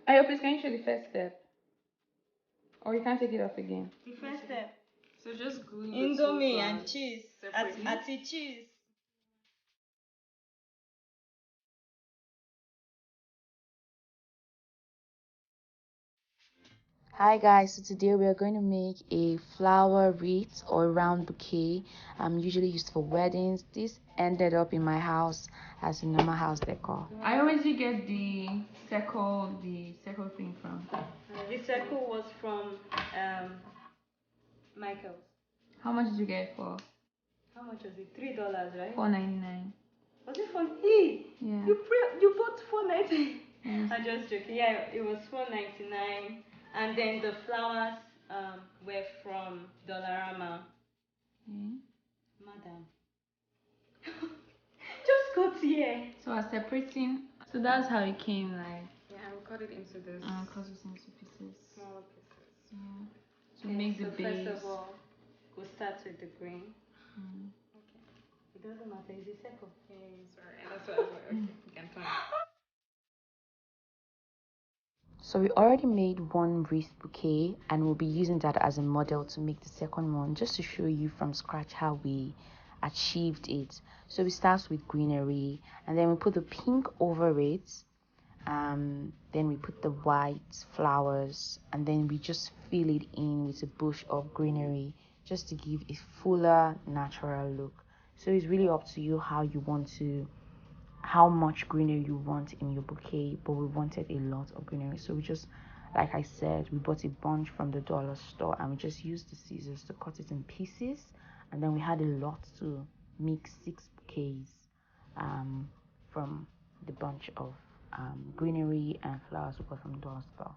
I hope please can you show the first step? Or you can't take it off again. The first step. So just glue Indomie and cheese. separately. At the cheese. Hi guys, so today we are going to make a flower wreath or round bouquet. Usually used for weddings. This ended up in my house as a normal house decor. I always get the circle thing from. The circle was from Michael's. How much did you get it for? How much was it? $3, right? $4.99. Was it for me? Yeah. You bought $4.99. Yes. I just joking. Yeah, it was $4.99, and then the flowers were from Dollarama. Okay. Madam, just got here. So I'm separating. So that's how it came, like. Yeah, I'll cut it into this. Cut it into pieces. Smaller pieces. Yeah. To make the base. First of all, we'll start with the green. Mm. Okay. It doesn't matter. It's a circle. Sorry, that's what I was like. Okay, you can turn. So we already made one wreath bouquet and we'll be using that as a model to make the second one, just to show you from scratch how we achieved it. So we start with greenery and then we put the pink over it, then we put the white flowers and then we just fill it in with a bush of greenery just to give a fuller natural look. So it's really up to you how much greenery you want in your bouquet, but we wanted a lot of greenery, so we just, like I said, we bought a bunch from the dollar store and we just used the scissors to cut it in pieces, and then we had a lot to make 6 bouquets from the bunch of greenery and flowers we got from the dollar store.